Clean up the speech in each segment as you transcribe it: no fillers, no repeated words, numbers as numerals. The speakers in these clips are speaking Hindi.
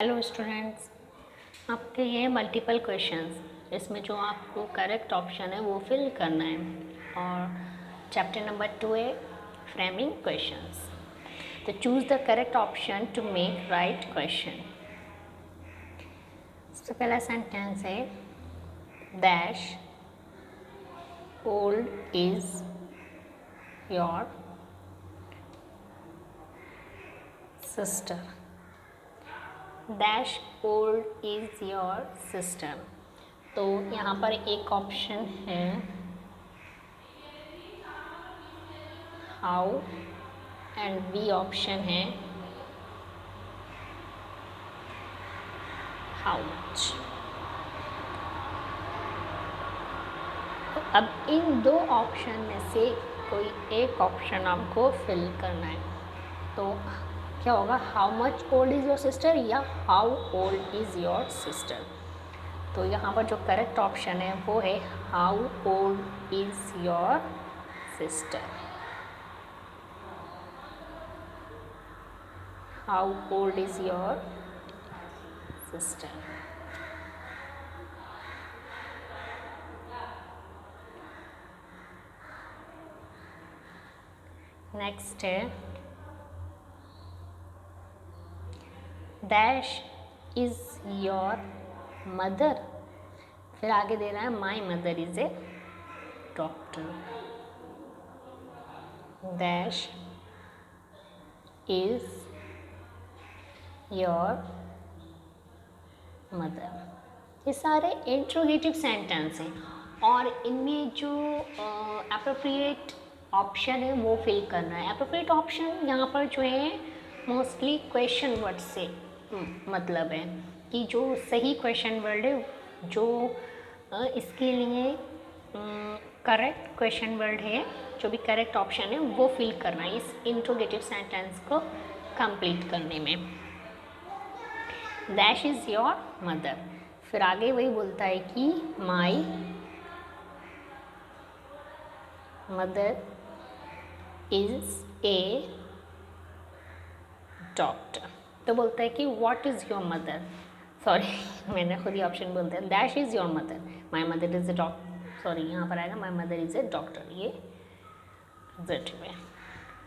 हेलो स्टूडेंट्स, आपके ये मल्टीपल क्वेश्चंस, इसमें जो आपको करेक्ट ऑप्शन है वो फिल करना है। और चैप्टर नंबर 2 है फ्रेमिंग क्वेश्चंस। तो choose the correct option to make right question. तो पहला सेंटेंस है dash old is your sister. Dash old is your sister. तो यहाँ पर एक ऑप्शन है हाउ एंड बी ऑप्शन है हाउ मच। तो अब इन दो ऑप्शन में से कोई एक ऑप्शन आपको फिल करना है। तो क्या होगा, how much old is your sister या how old is your sister. तो यहाँ पर जो करेक्ट ऑप्शन है वो है how old is your sister. How old is your sister. Next है डैश इज़ योर मदर। फिर आगे दे रहा है my mother is a doctor. Dash is your mother. ये सारे इंट्रोगेटिव सेंटेंस हैं और इनमें जो एप्रोप्रिएट ऑप्शन है वो फिल करना है। एप्रोप्रिएट ऑप्शन यहाँ पर जो है मोस्टली क्वेश्चन वर्ड से मतलब है कि जो सही क्वेश्चन वर्ड है, जो इसके लिए करेक्ट क्वेश्चन वर्ड है, जो भी करेक्ट ऑप्शन है वो फिल करना है इस इंट्रोगेटिव सेंटेंस को कंप्लीट करने में। Dash is your mother. फिर आगे वही बोलता है कि माई मदर इज़ ए डॉक्टर। तो बोलता है कि what is your mother, sorry मैंने खुद ही ऑप्शन बोलता है। Dash is your mother, my mother is a doctor, sorry यहाँ पर आएगा माई मदर इज़ ए डॉक्टर, ये एग्जैक्टिव है।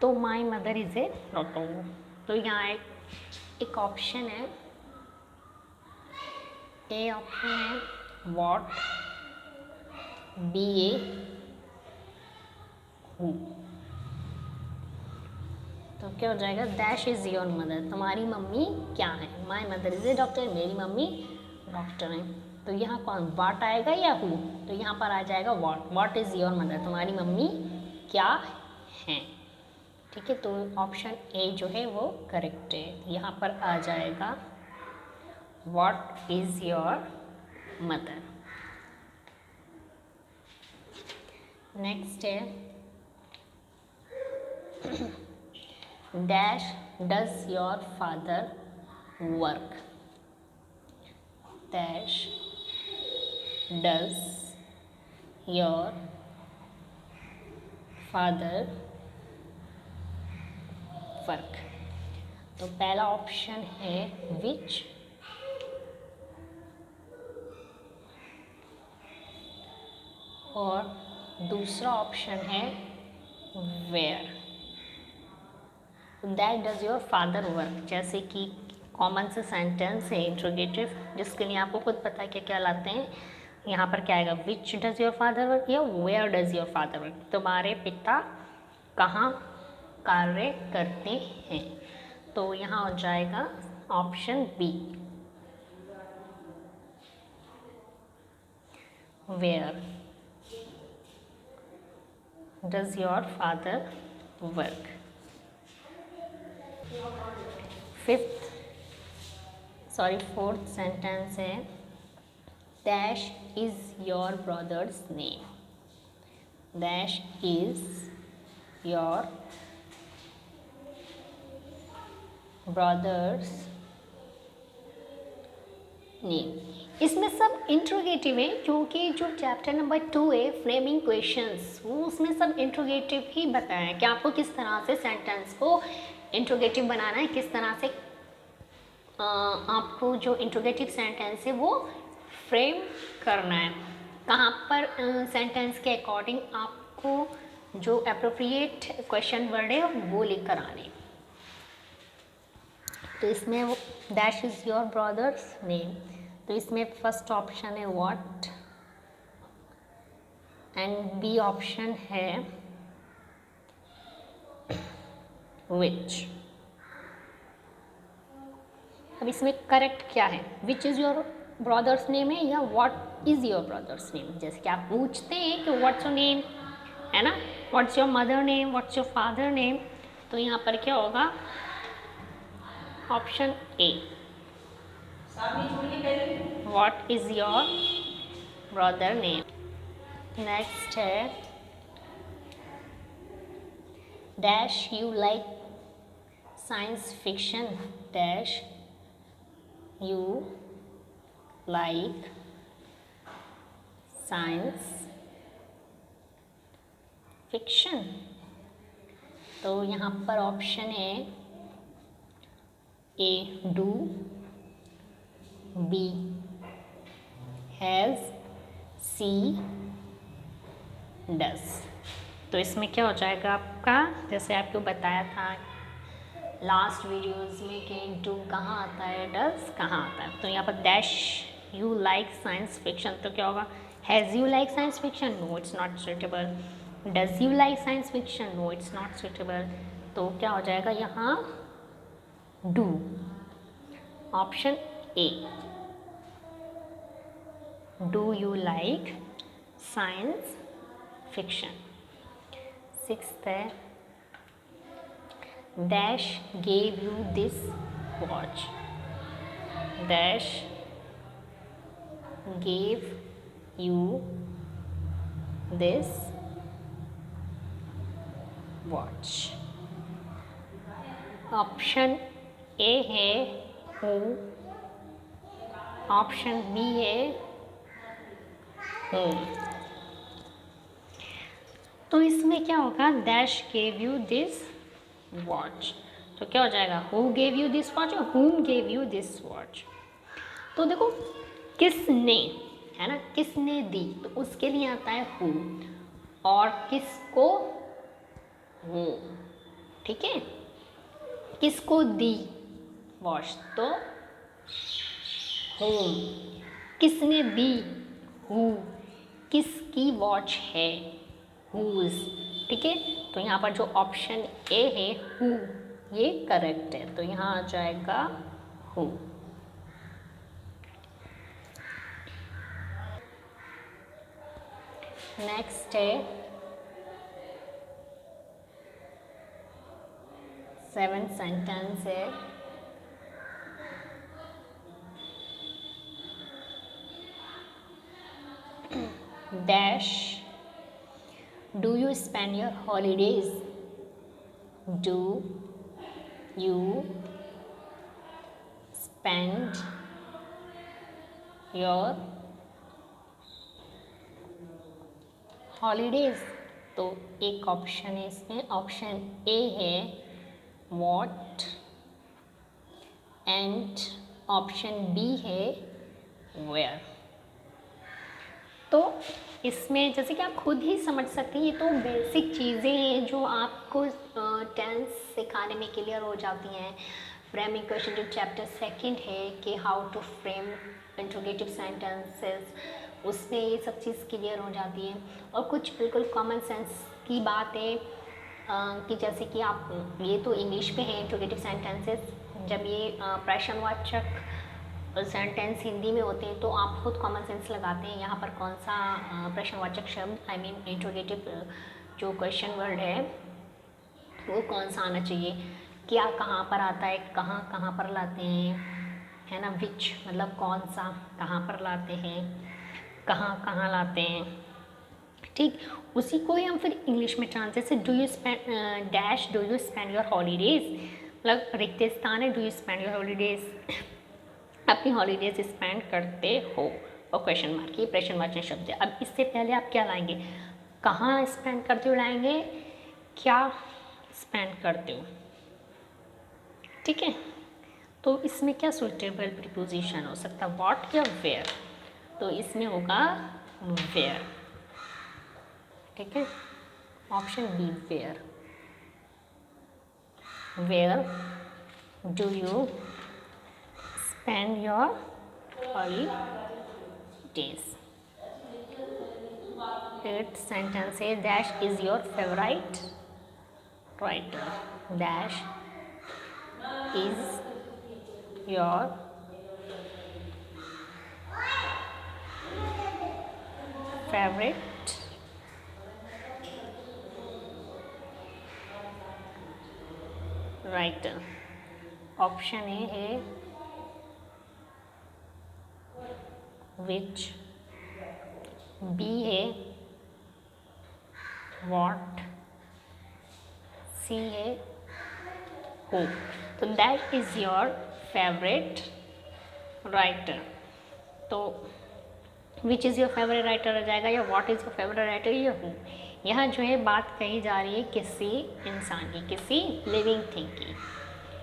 तो माई मदर इज़ ए डॉक्टर। तो यहाँ एक ऑप्शन है, ए ऑप्शन है वॉट, बी ए हु। तो क्या हो जाएगा, डैश इज़ योर मदर, तुम्हारी मम्मी क्या है। My mother is a doctor, मेरी मम्मी डॉक्टर है। तो यहाँ कौन वाट आएगा या हु, तो यहाँ पर आ जाएगा what. What is your mother, तुम्हारी मम्मी क्या है। ठीक है, तो ऑप्शन ए जो है वो करेक्ट है। यहाँ पर आ जाएगा what is your mother. Next है dash does your father work. Dash does your father work. तो पहला ऑप्शन है विच, और दूसरा ऑप्शन है where. That does your father work, जैसे कि कॉमन से सेंटेंस है इंट्रोगेटिव, जिसके लिए आपको खुद पता है क्या क्या लाते हैं। यहाँ पर क्या आएगा, which does your father work या where does your father work, तुम्हारे पिता कहाँ कार्य करते हैं। तो यहाँ हो जाएगा option B, where does your father work. Fourth sentence है dash is your brother's name. Dash is your brother's name. इसमें सब इंट्रोगेटिव है, क्योंकि जो चैप्टर नंबर 2 है फ्रेमिंग क्वेश्चंस, वो उसमें सब इंट्रोगेटिव ही बताया है कि आपको किस तरह से सेंटेंस को इंट्रोगेटिव बनाना है, किस तरह से आपको जो इंट्रोगेटिव सेंटेंस है वो फ्रेम करना है। कहाँ पर सेंटेंस के अकॉर्डिंग आपको जो अप्रोप्रिएट क्वेश्चन वर्ड है वो लिख कर आने। तो इसमें वो dash is your brother's name, तो इसमें फर्स्ट ऑप्शन है व्हाट एंड बी ऑप्शन है विच। अब इसमें करेक्ट क्या है, विच इज़ योर ब्रदर्स नेम है या what is your brother's name. जैसे कि आप पूछते हैं कि व्हाट्स योर नेम, है ना, what's your mother name, what's your father name, तो यहाँ पर क्या होगा, option A, what is your brother name. Next है dash you like science fiction, dash you like science fiction। तो यहाँ पर ऑप्शन है A do, B has, C does. तो इसमें क्या हो जाएगा आपका, जैसे आपको बताया था लास्ट वीडियोस में कि डू कहाँ आता है, डज कहाँ आता है। तो यहाँ पर dash you like science fiction, तो क्या होगा, has you like science fiction, no it's not suitable. Does you like science fiction, no it's not suitable. तो क्या हो जाएगा यहाँ do, option A, do you like science fiction. Sixth है dash gave you this watch, dash gave you this watch। Option A है who, ऑप्शन बी है whom। तो इसमें क्या होगा, dash gave you this watch, तो क्या हो जाएगा, who gave you this watch और हुम गेव यू दिस वॉच। तो देखो किसने, है ना, किसने दी, तो उसके लिए आता है हु, और किसको हु, ठीक है, किसको दी वॉच तो हुम, किसने दी हु, किसकी वॉच है हुज, ठीक है। तो यहाँ पर जो ऑप्शन ए है हु ये करेक्ट है, तो यहाँ आ जाएगा हु। नेक्स्ट है 7th सेंटेंस है dash do you spend your holidays, do you spend your holidays। तो एक ऑप्शन है इसमें, ऑप्शन ए है what एंड ऑप्शन बी है where। तो इसमें जैसे कि आप खुद ही समझ सकते हैं, ये तो बेसिक चीज़ें हैं जो आपको टेंस सिखाने में क्लियर हो जाती हैं। फ्रेमिंग क्वेश्चन जो चैप्टर 2 है कि how to frame interrogative sentences, उसमें ये सब चीज़ क्लियर हो जाती है। और कुछ बिल्कुल कॉमन सेंस की बात है कि जैसे कि आप ये तो इंग्लिश में है इंट्रोगेटिव सेंटेंसेस, जब ये प्रश्नवाचक सेंटेंस हिंदी में होते हैं तो आप खुद कॉमन सेंस लगाते हैं यहाँ पर कौन सा प्रश्नवाचक शब्द, आई मीन इंट्रोगेटिव जो क्वेश्चन वर्ड है वो कौन सा आना चाहिए, क्या कहाँ पर आता है, कहाँ कहाँ पर लाते हैं, है ना, विच मतलब कौन सा, कहाँ पर लाते हैं, कहाँ कहाँ लाते हैं, ठीक। उसी को ही हम फिर इंग्लिश में ट्रांसलेट से do you spend dash do you spend your holidays, मतलब रिक्त स्थान है, do you spend your holidays, अपनी हॉलीडेज स्पेंड करते हो, और क्वेश्चन मार्क ये प्रश्नवाचक शब्द है। अब इससे पहले आप क्या लाएंगे, कहाँ स्पेंड करते हो लाएंगे, क्या स्पेंड करते हो, ठीक है। तो इसमें क्या सुटेबल प्रीपोजिशन हो सकता है, व्हाट या वेयर, तो इसमें होगा वेयर। ठीक है, option B where. Where do you spend your holidays? Eighth sentence है dash is your favorite writer. Dash is your favorite writer. Option A है which, बी है what, सी है who। तो that is your favourite writer, तो which is your favourite writer आ जाएगा, या what is your favourite writer, या हु। यहाँ जो है बात कही जा रही है किसी इंसान की, किसी लिविंग थिंग की,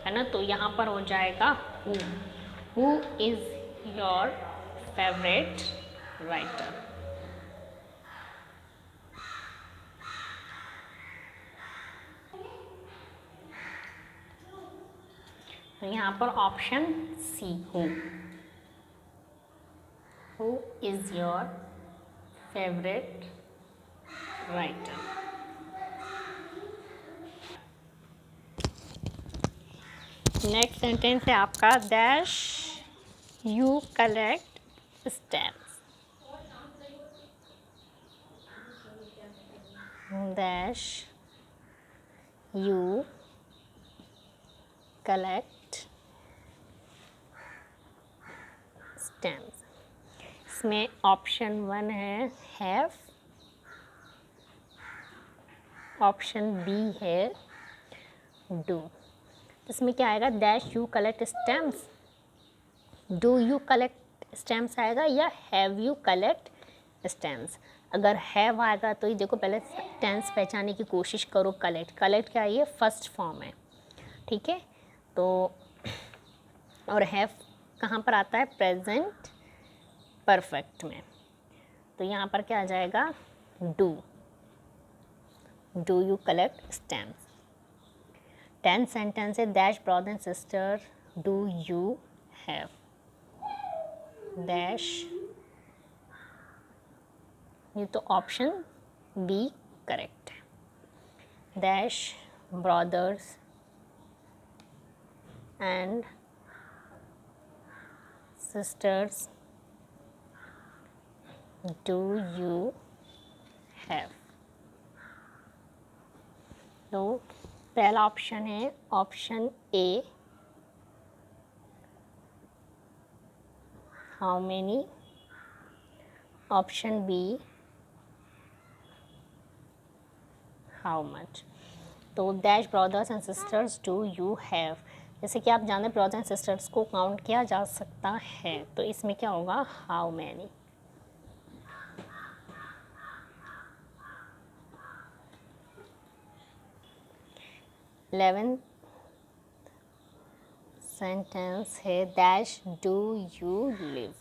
है ना। तो यहाँ पर हो जाएगा who is your favourite writer. तो यहाँ पर option see who is your favourite writer. Next sentence है आपका dash you collect stamps. Dash you collect stamps. इसमें ऑप्शन 1 है हैव, ऑप्शन बी है डू। इसमें क्या आएगा, dash you collect stamps, do you collect stamps आएगा, या हैव यू कलेक्ट स्टैम्प्स। अगर हैव आएगा तो ये देखो पहले टेंस पहचानने की कोशिश करो। कलेक्ट क्या है, ये फर्स्ट फॉर्म है, ठीक है। तो और हैव कहाँ पर आता है, प्रेजेंट परफेक्ट में। तो यहाँ पर क्या आ जाएगा, do you collect stamps. 10 sentence है dash brother and sister do you have. Dash, ये तो ऑप्शन बी करेक्ट है। Dash brothers and sisters do you have. तो पहला ऑप्शन है option A how many, option B how much. तो dash brothers and sisters do you have, जैसे कि आप जानते हैं ब्रदर्स एंड सिस्टर्स को काउंट किया जा सकता है, तो इसमें क्या होगा, हाउ मैनी। इलेवेंथ सेंटेंस है dash do you live.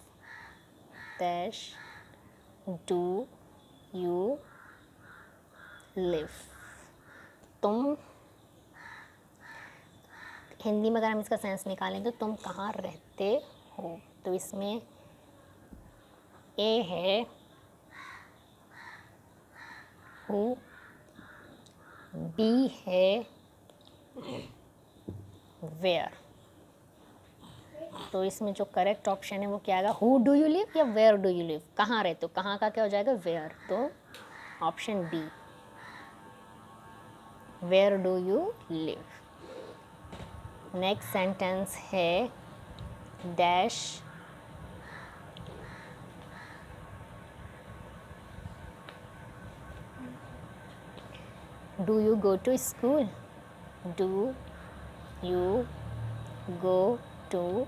Dash do you live, तुम, हिंदी में अगर हम इसका सेंस निकालें तो तुम कहाँ रहते हो। तो इसमें ए है हु, बी है वेयर। तो इसमें जो करेक्ट ऑप्शन है वो क्या आएगा, हु डू यू लिव या वेयर डू यू लिव, कहाँ रहते हो, कहाँ का क्या हो जाएगा, वेयर। तो option B where do you live. Next sentence है dash do you go to school. Do you go to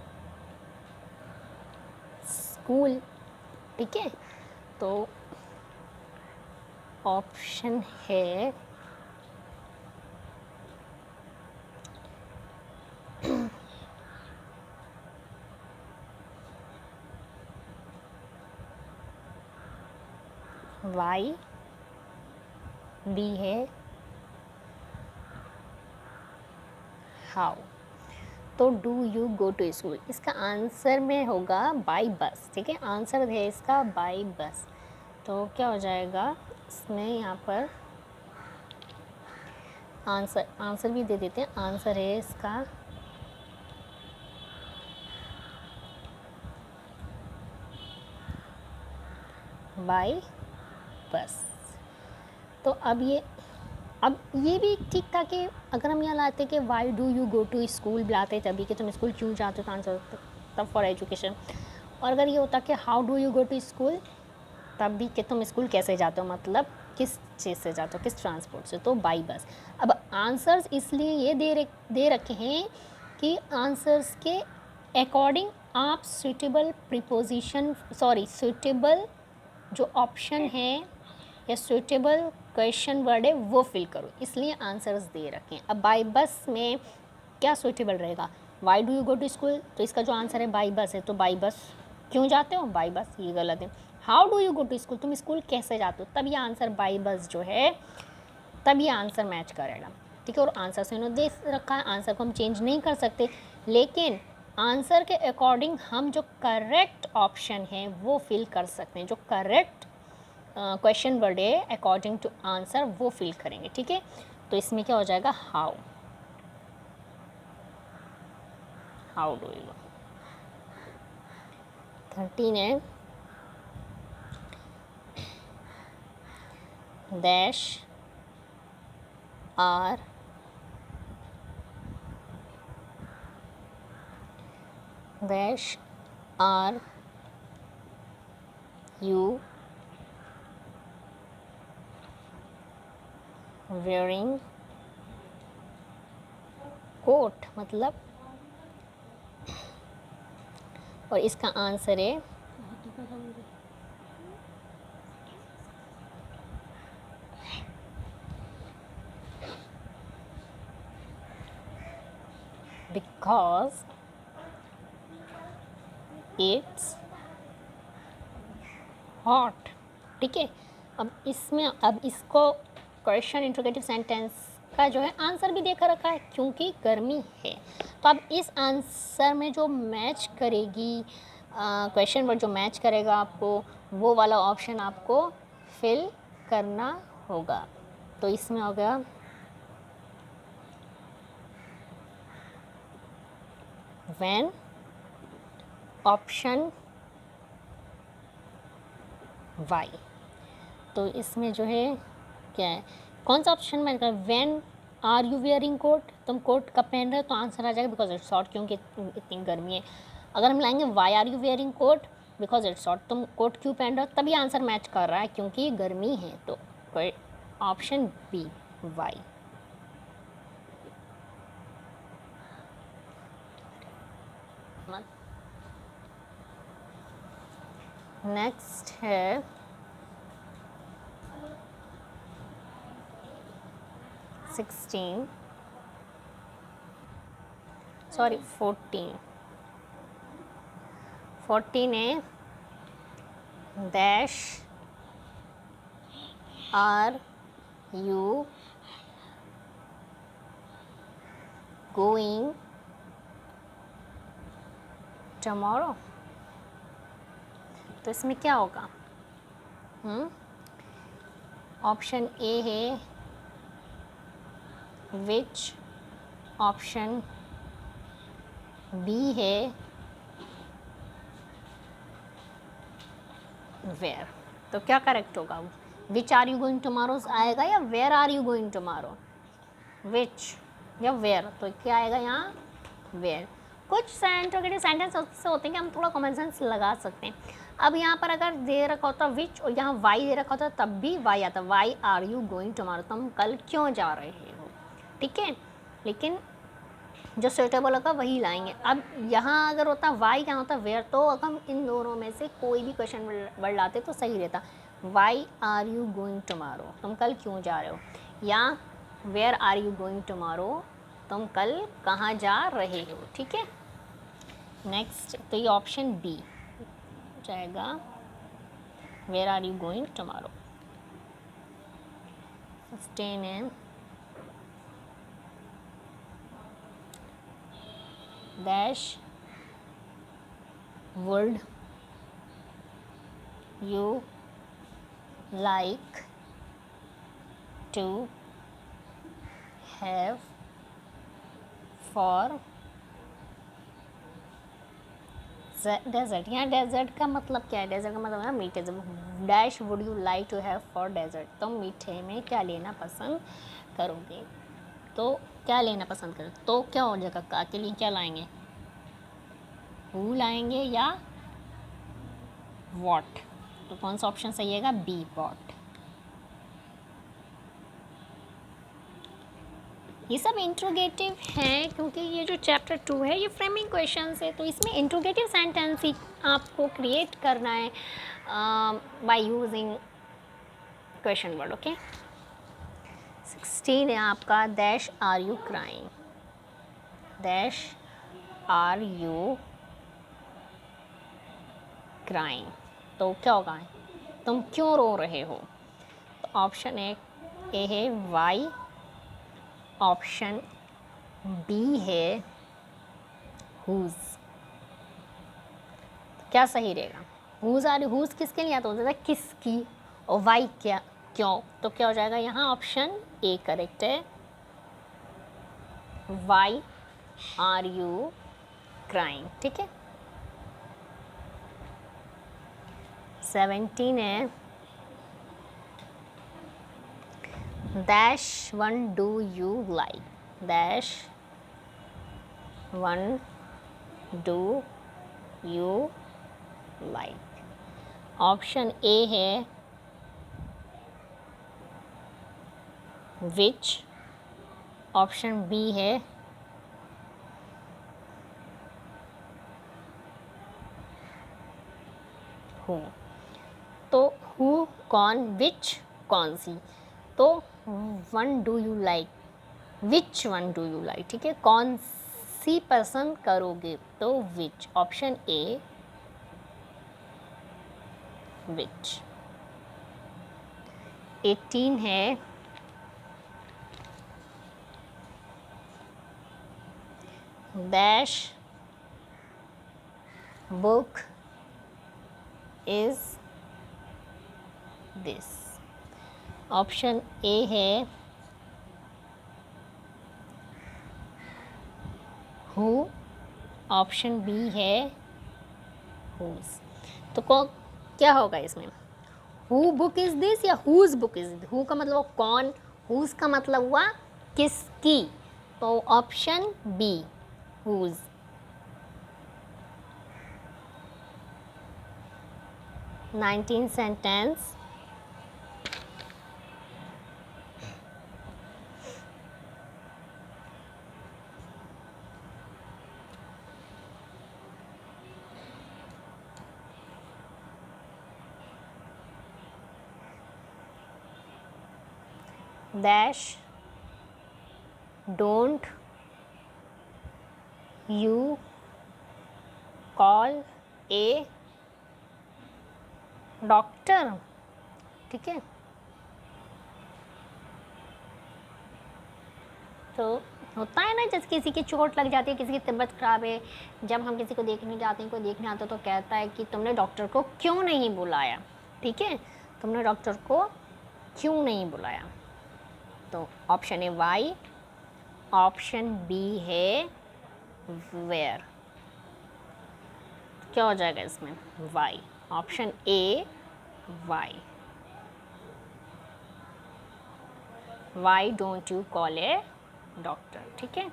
school, ठीक है। तो ऑप्शन है वाई, डी है हाउ। तो do you go to school, इसका आंसर में होगा बाई बस, ठीक है, आंसर है इसका बाई बस। तो क्या हो जाएगा इसमें, यहाँ पर आंसर भी दे देते हैं, आंसर है इसका बाई बस। तो अब ये भी ठीक था कि अगर हम यहाँ लाते कि why do you go to school लाते तभी कि तुम स्कूल क्यों जाते हो, तो आंसर तब फॉर एजुकेशन। और अगर ये होता कि how do you go to school, तब भी कि तुम स्कूल कैसे जाते हो, मतलब किस चीज़ से जाते हो, किस ट्रांसपोर्ट से, तो बाई बस। अब आंसर्स इसलिए ये दे रखे हैं कि आंसर्स के अकॉर्डिंग आप सुटेबल जो ऑप्शन है या सुटेबल क्वेश्चन वर्ड है वो फिल करो, इसलिए आंसर्स दे रखे हैं। अब बाई बस में क्या सुटेबल रहेगा, why do you go to school, तो इसका जो आंसर है बाई बस है, तो बाई बस क्यों जाते हो, बाई बस, ये गलत है। How do you go to school, तुम स्कूल कैसे जाते हो, तब ये आंसर बाई बस जो है, तब ये आंसर मैच करेगा, ठीक है। और आंसर से इन्होंने दे रखा है, आंसर को हम चेंज नहीं कर सकते, लेकिन आंसर के अकॉर्डिंग हम जो करेक्ट ऑप्शन है वो फिल कर सकते हैं, जो करेक्ट क्वेश्चन वर्ड है अकॉर्डिंग टू आंसर वो फिल करेंगे, ठीक है। तो इसमें क्या हो जाएगा, हाउ डू यू। 13 है dash are you wearing coat, मतलब, और इसका आंसर है बिकॉज इट्स हॉट, ठीक है। अब इसको क्वेश्चन इंट्रोगेटिव सेंटेंस का जो है आंसर भी देखा रखा है, क्योंकि गर्मी है। तो अब इस आंसर में जो मैच करेगी क्वेश्चन वर्ड जो मैच करेगा आपको, वो वाला ऑप्शन आपको फिल करना होगा। तो इसमें हो गया व्हेन, ऑप्शन वाई। तो इसमें जो है क्या है, कौन सा ऑप्शन मैंने कहा, when are you wearing coat, तुम कोट कब पहन रहे हो, तो आंसर आ जाएगा बिकॉज इट्स हॉट, क्योंकि इतनी गर्मी है। अगर हम लाएंगे why are you wearing coat, because it's hot, तुम कोट क्यों पहन रहे हो, तभी आंसर मैच कर रहा है, क्योंकि गर्मी है। तो ऑप्शन बी वाई। नेक्स्ट है 14 है dash are you going tomorrow. तो इसमें क्या होगा, ऑप्शन ए है विच, ऑप्शन बी है वेयर। तो क्या करेक्ट होगा, which are you going tomorrow आएगा या where are you going tomorrow, which या वेयर, तो क्या आएगा यहाँ वेयर। कुछ इंट्रोगेटिव सेंटेंस उससे होते हैं कि हम थोड़ा कॉमन सेंस लगा सकते हैं। अब यहाँ पर अगर दे रखा होता विच और यहाँ वाई दे रखा होता तब भी वाई आता, why are you going tomorrow, तुम कल क्यों जा रहे हो, ठीक है। लेकिन जो सुटेबल होगा वही लाएंगे। अब यहाँ अगर होता वाई, क्या होता वेयर, तो अगर हम इन दोनों में से कोई भी क्वेश्चन वर्ड लाते तो सही रहता। Why are you going tomorrow, तुम कल क्यों जा रहे हो, या where are you going tomorrow, तुम कल कहाँ जा रहे हो, ठीक है। नेक्स्ट, तो ये ऑप्शन बी जाएगा where are you going tomorrow. 16 है dash would you like to have for dessert. यहाँ डेजर्ट का मतलब क्या है? डेजर्ट का मतलब है मीठे। Dash would you like to have for dessert, तो मीठे में क्या लेना पसंद करोगे? तो क्या लेना पसंद करोगे? तो क्या हो जाएगा? का के लिए क्या लाएंगे? हु लाएंगे या वॉट? तो कौन सा ऑप्शन सही है? B, what. ये सब इंट्रोगेटिव हैं क्योंकि ये जो चैप्टर 2 है ये फ्रेमिंग क्वेश्चंस है, तो इसमें इंट्रोगेटिव सेंटेंस ही आपको क्रिएट करना है by using question word. Okay, 16 है आपका dash are you crying, dash are you crying, तो क्या होगा? तुम क्यों रो रहे हो? तो ऑप्शन ए है वाई, ऑप्शन बी है हुज। क्या सही रहेगा? हुज आर हुज किसके लिए आता है? किसकी, और वाई क्या, क्यों? तो क्या हो जाएगा यहाँ? ऑप्शन ए करेक्ट है, वाई आर यू क्राइंग। ठीक है, 17 है dash one do you like, dash one do you like. Option A है विच, ऑप्शन बी है हु। तो हु कौन, विच कौन सी, तो one do you like, which one do you like. ठीक है, कौन सी पसंद करोगे? तो विच, ऑप्शन ए विच। 18 है dash book is this, option A है हु, ऑप्शन बी है हुज। तो क्या होगा इसमें? हु बुक इज दिस या whose book is this? Who का मतलब कौन, हुज का मतलब हुआ किसकी, तो option B whose. Nineteen sentence dash don't you call a doctor. ठीक है, तो होता है ना, जैसे किसी की चोट लग जाती है, किसी की तबीयत खराब है, जब हम किसी को देखने जाते हैं, कोई देखने आता है तो कहता है कि तुमने डॉक्टर को क्यों नहीं बुलाया? ठीक है, तुमने डॉक्टर को क्यों नहीं बुलाया? तो option A why, option B है वेयर। क्या हो जाएगा इसमें? Why, option A why, why don't you call a doctor. ठीक है,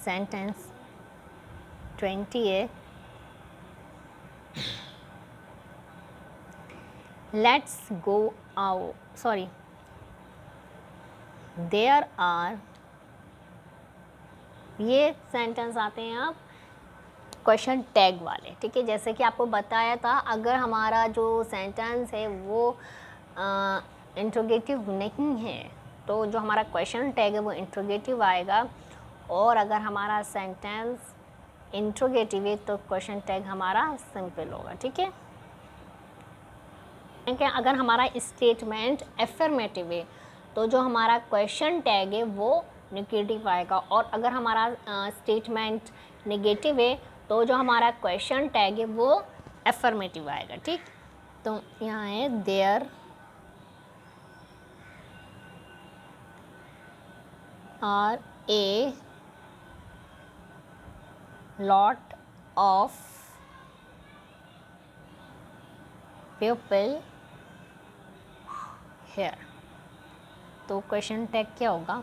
सेंटेंस 20 है लेट्स गो आओ, सॉरी, देयर आर, ये सेंटेंस आते हैं आप क्वेश्चन टैग वाले। ठीक है, जैसे कि आपको बताया था, अगर हमारा जो सेंटेंस है वो इंट्रोगेटिव नहीं है तो जो हमारा क्वेश्चन टैग है वो इंट्रोगेटिव आएगा, और अगर हमारा सेंटेंस इंट्रोगेटिव है तो क्वेश्चन टैग हमारा सिंपल होगा। ठीक है, कि अगर हमारा स्टेटमेंट एफर्मेटिव है तो जो हमारा क्वेश्चन टैग है वो नेगेटिव आएगा, और अगर हमारा स्टेटमेंट नेगेटिव है तो जो हमारा क्वेश्चन टैग है वो एफर्मेटिव आएगा। ठीक, तो यहाँ है there are a lot of people here. तो क्वेश्चन टैग क्या होगा?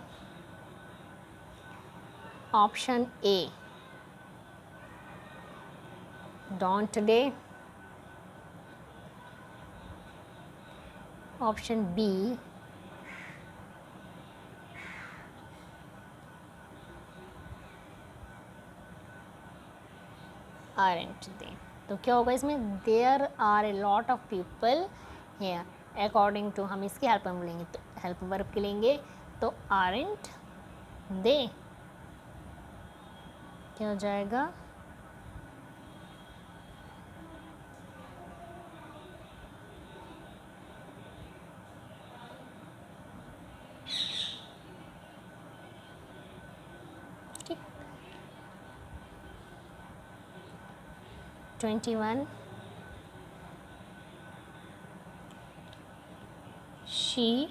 Option A don't they, option B aren't they. तो क्या होगा इसमें? There are a lot of people here. According to हम इसकी हेल्प में लेंगे, तो हेल्प वर्ब के लेंगे, तो आरंट दे क्या हो जाएगा? ठीक, 21 she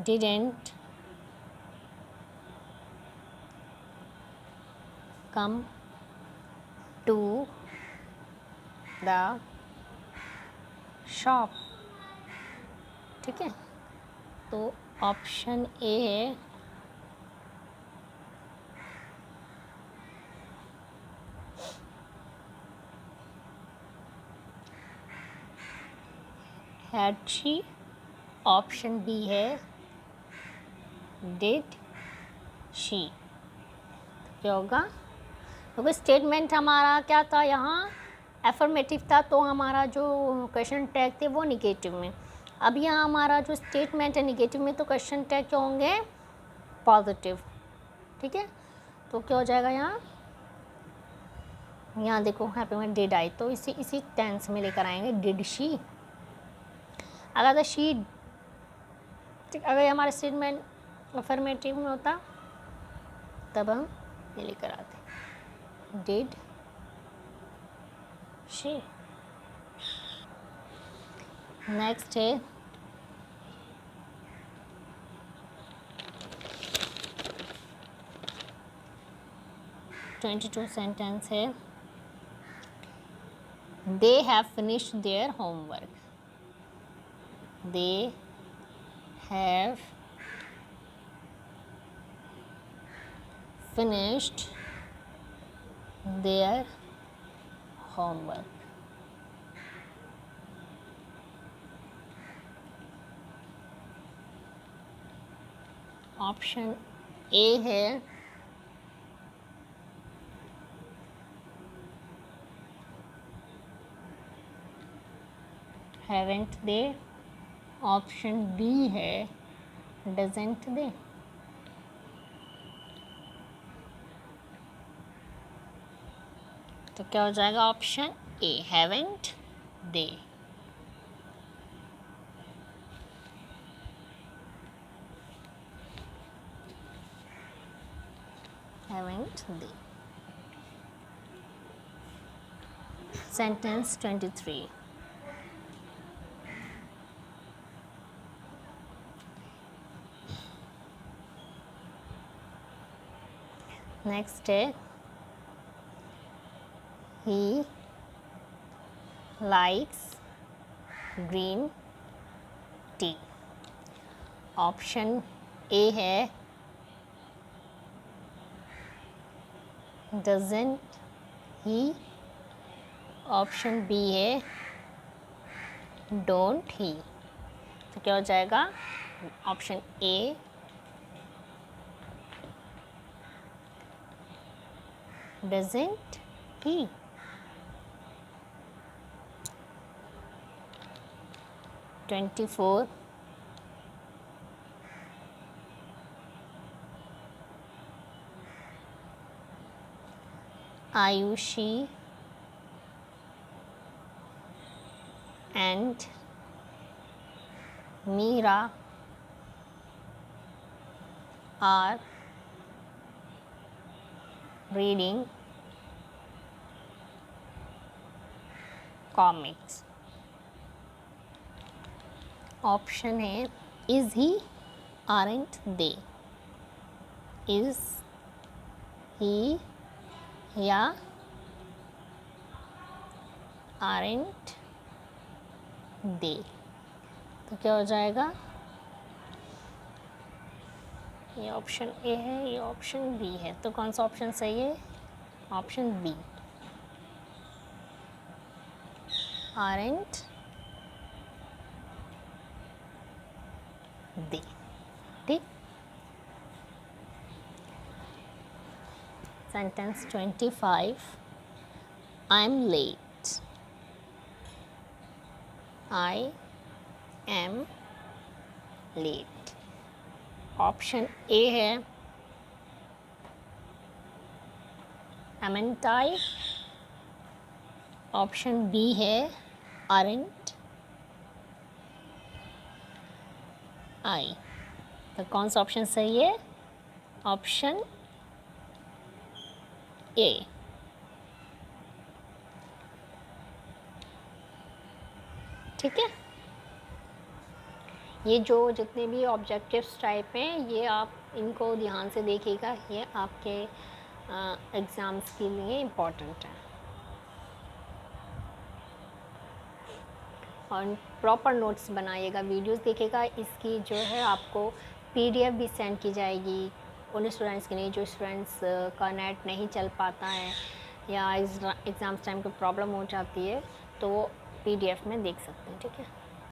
didn't come to the shop। ठीक है, तो ऑप्शन ए है हैड शी, ऑप्शन बी है डिड शी। क्या होगा? क्योंकि स्टेटमेंट हमारा क्या था यहाँ? एफर्मेटिव था, तो हमारा जो क्वेश्चन टैग थे वो निगेटिव में। अब यहाँ हमारा जो स्टेटमेंट है निगेटिव में, तो क्वेश्चन टैग क्या होंगे? पॉजिटिव। ठीक है, तो क्या हो जाएगा यहाँ? यहाँ देखो यहाँ पे मैं डिड आई, तो इसी टेंस में लेकर आएंगे डिड शी। अगर तो शी, अगर हमारा स्टेटमेंट अफर्मेटिव में होता तब हम ये लेकर आते डिड शी। नेक्स्ट है 22 सेंटेंस है they have finished their homework. They have finished their homework। Option A है haven't they, ऑप्शन बी है doesn't they। तो क्या हो जाएगा? Option A haven't they। haven't they। Sentence 23 next है he likes green tea। Option A है doesn't he, ऑप्शन बी है don't he। तो क्या हो जाएगा? Option A doesn't he। 24 Ayushi and Meera are reading comics. Option है is he, aren't they, is he या aren't they। तो क्या हो जाएगा, ये ऑप्शन ए है, ये ऑप्शन बी है, तो कौन सा ऑप्शन सही है, ऑप्शन बी, aren't they। ठीक, sentence 25, I am late, I am late. Option A है एमेंट आई, ऑप्शन बी है आरेंट आई। तो कौन सा ऑप्शन सही है, ऑप्शन ए। ठीक है, ये जो जितने भी ऑब्जेक्टिव्स टाइप हैं ये आप इनको ध्यान से देखिएगा, ये आपके एग्ज़ाम्स के लिए इम्पोर्टेंट है। और प्रॉपर नोट्स बनाइएगा, वीडियोस देखिएगा, इसकी जो है आपको पीडीएफ भी सेंड की जाएगी उन स्टूडेंट्स के लिए जो स्टूडेंट्स का नेट नहीं चल पाता है या एग्ज़ाम्स टाइम को प्रॉब्लम हो जाती है, तो वो पीडीएफ में देख सकते हैं। ठीक है।